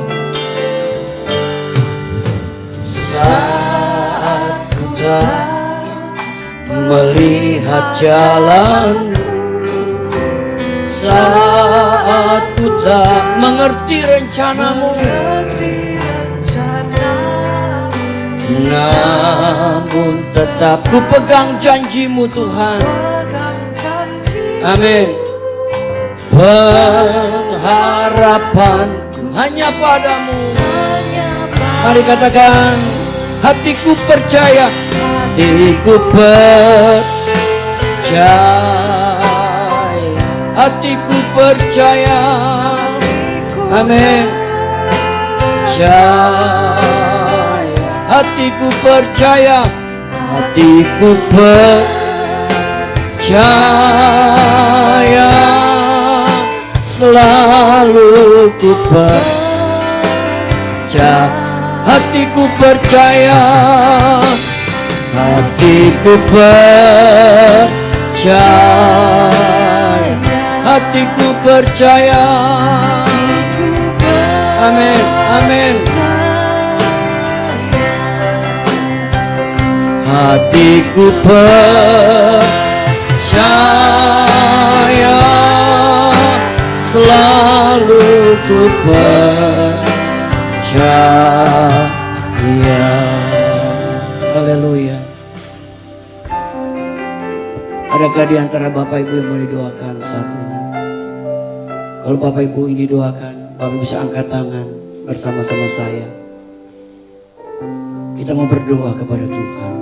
Saat ku tak melihat jalanmu, saat ku tak mengerti rencanamu, namun tetap ku pegang janjimu Tuhan. Amin. Pengharapanku hanya padamu. Mari katakan, hatiku percaya, hatiku percaya, hatiku percaya. Amin. Percaya, hatiku percaya, hatiku percaya, selalu ku percaya, hatiku percaya, hatiku percaya, hatiku percaya. Amin, amin. Hatiku percaya, selalu ku percaya. Haleluya. Adakah di antara Bapak Ibu yang mau didoakan saat ini? Kalau Bapak Ibu ini doakan, Bapak bisa angkat tangan bersama-sama saya. Kita mau berdoa kepada Tuhan.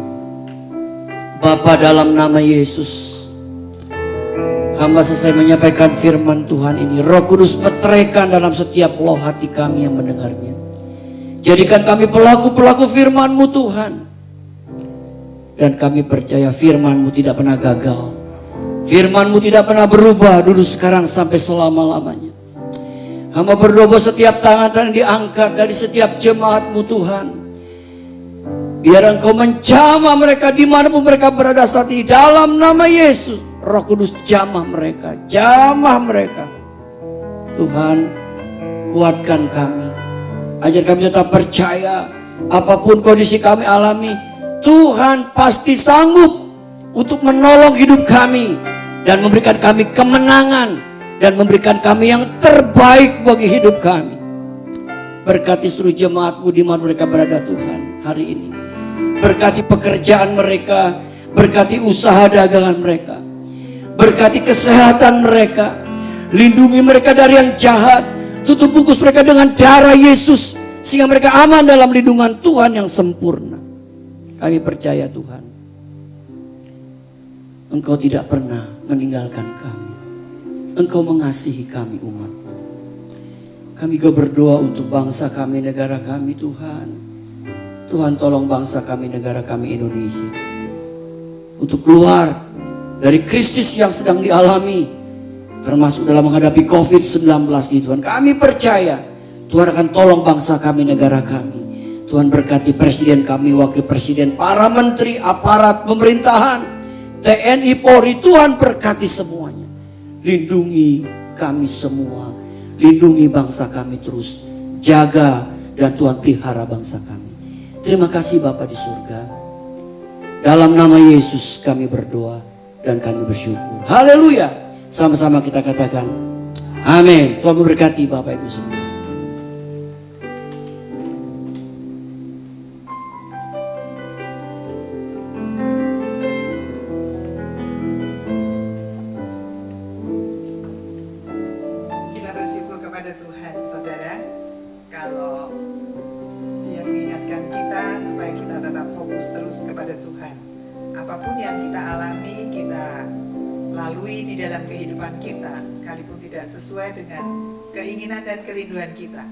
Bapa, dalam nama Yesus, hamba selesai menyampaikan firman Tuhan ini. Roh Kudus meteraikan dalam setiap loh hati kami yang mendengarnya. Jadikan kami pelaku-pelaku firman-Mu Tuhan. Dan kami percaya firman-Mu tidak pernah gagal. Firman-Mu tidak pernah berubah dulu, sekarang, sampai selama-lamanya. Hamba berdoa setiap tangan diangkat dari setiap jemaat-Mu Tuhan. Biar Engkau menjamah mereka dimanapun mereka berada saat ini. Dalam nama Yesus, Roh Kudus jamah mereka, jamah mereka. Tuhan, kuatkan kami. Ajar kami tetap percaya, apapun kondisi kami alami, Tuhan pasti sanggup untuk menolong hidup kami dan memberikan kami kemenangan dan memberikan kami yang terbaik bagi hidup kami. Berkati seluruh jemaat-Mu di mana mereka berada Tuhan hari ini. Berkati pekerjaan mereka, berkati usaha dagangan mereka, berkati kesehatan mereka, lindungi mereka dari yang jahat, tutup bungkus mereka dengan darah Yesus, sehingga mereka aman dalam lindungan Tuhan yang sempurna. Kami percaya Tuhan, Engkau tidak pernah meninggalkan kami. Engkau mengasihi kami umat-Mu. Kami juga berdoa untuk bangsa kami, negara kami Tuhan. Tuhan tolong bangsa kami, negara kami Indonesia, untuk keluar dari krisis yang sedang dialami, termasuk dalam menghadapi COVID-19 ini Tuhan. Kami percaya Tuhan akan tolong bangsa kami, negara kami. Tuhan berkati presiden kami, wakil presiden, para menteri, aparat pemerintahan, TNI, Polri. Tuhan berkati semuanya. Lindungi kami semua, lindungi bangsa kami terus, jaga dan Tuhan pelihara bangsa kami. Terima kasih Bapa di surga. Dalam nama Yesus kami berdoa dan kami bersyukur. Haleluya. Sama-sama kita katakan amin. Tuhan memberkati Bapak Ibu semua. Kita bersyukur kepada Tuhan, saudara. Kalau Dia mengingatkan kita supaya kita tetap fokus terus kepada Tuhan. Apapun yang kita alami, kita lalui di dalam kehidupan kita, sekalipun tidak sesuai dengan keinginan dan kerinduan kita,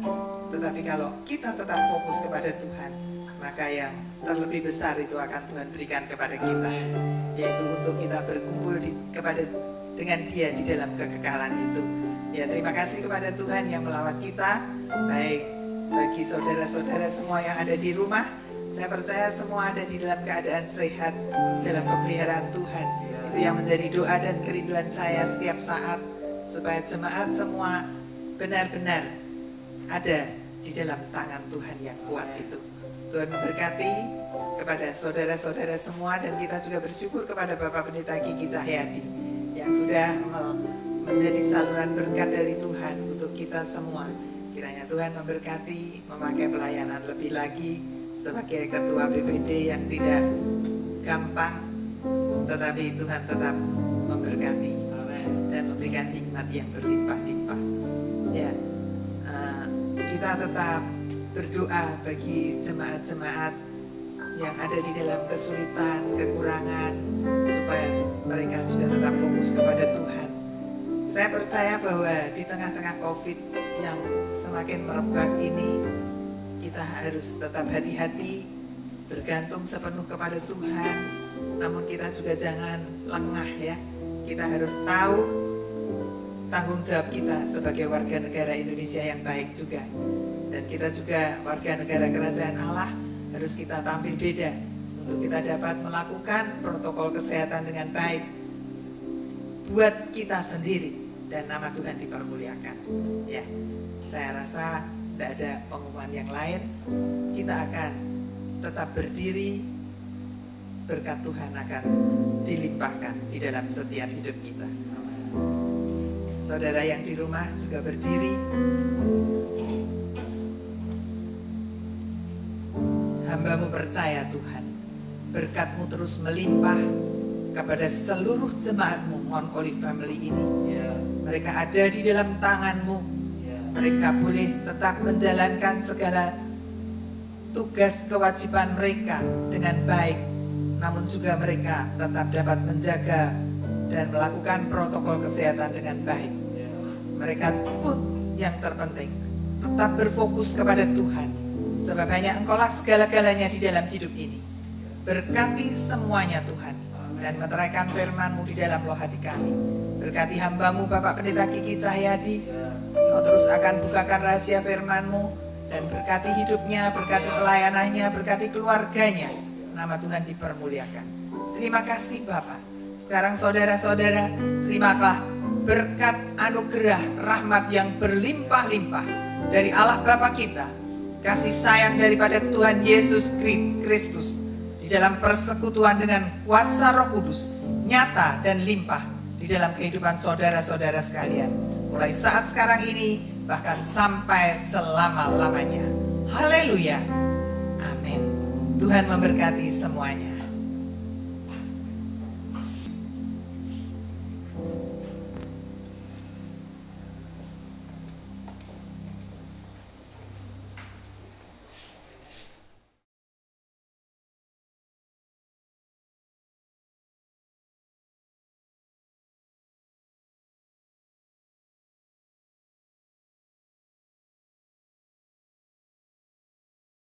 tetapi kalau kita tetap fokus kepada Tuhan, maka yang terlebih besar itu akan Tuhan berikan kepada kita, yaitu untuk kita berkumpul dengan Dia di dalam kekekalan itu. Ya, terima kasih kepada Tuhan yang melawat kita. Baik bagi saudara-saudara semua yang ada di rumah, saya percaya semua ada di dalam keadaan sehat, di dalam pemeliharaan Tuhan. Itu yang menjadi doa dan kerinduan saya setiap saat, supaya jemaat semua benar-benar ada di dalam tangan Tuhan yang kuat itu. Tuhan memberkati kepada saudara-saudara semua, dan kita juga bersyukur kepada Bapak Pendeta Kiki Cahyadi yang sudah menjadi saluran berkat dari Tuhan untuk kita semua. Kiranya Tuhan memberkati, memakai pelayanan lebih lagi sebagai ketua BPD yang tidak gampang, tetapi Tuhan tetap memberkati dan memberikan hikmat yang berlimpah-limpah. Ya, kita tetap berdoa bagi jemaat-jemaat yang ada di dalam kesulitan, kekurangan, supaya mereka juga tetap fokus kepada Tuhan. Saya percaya bahwa di tengah-tengah COVID yang semakin merebak ini, kita harus tetap hati-hati, bergantung sepenuh kepada Tuhan. Namun kita juga jangan lengah ya. Kita harus tahu tanggung jawab kita sebagai warga negara Indonesia yang baik juga. Dan kita juga warga negara kerajaan Allah, harus kita tampil beda untuk kita dapat melakukan protokol kesehatan dengan baik buat kita sendiri dan nama Tuhan dipermuliakan. Ya, saya rasa tidak ada pengumuman yang lain. Kita akan tetap berdiri, berkat Tuhan akan dilimpahkan di dalam setiap hidup kita. Saudara yang di rumah juga berdiri. Hamba-Mu percaya Tuhan, berkat-Mu terus melimpah kepada seluruh jemaat-Mu Mount Olive Family ini. Mereka ada di dalam tangan-Mu. Mereka boleh tetap menjalankan segala tugas kewajiban mereka dengan baik, namun juga mereka tetap dapat menjaga dan melakukan protokol kesehatan dengan baik. Mereka pun yang terpenting tetap berfokus kepada Tuhan, sebab hanya Engkaulah segala-galanya di dalam hidup ini. Berkati semuanya Tuhan, dan meteraikan firman-Mu di dalam loh hati kami. Berkati hamba-Mu Bapak Pendeta Kiki Cahyadi, Engkau terus akan bukakan rahasia firman-Mu, dan berkati hidupnya, berkati pelayanannya, berkati keluarganya. Nama Tuhan dipermuliakan. Terima kasih Bapak. Sekarang saudara-saudara, terimalah berkat anugerah rahmat yang berlimpah-limpah dari Allah Bapa kita, kasih sayang daripada Tuhan Yesus Kristus, di dalam persekutuan dengan kuasa Roh Kudus, nyata dan limpah di dalam kehidupan saudara-saudara sekalian, mulai saat sekarang ini bahkan sampai selama-lamanya. Haleluya. Amin. Tuhan memberkati semuanya.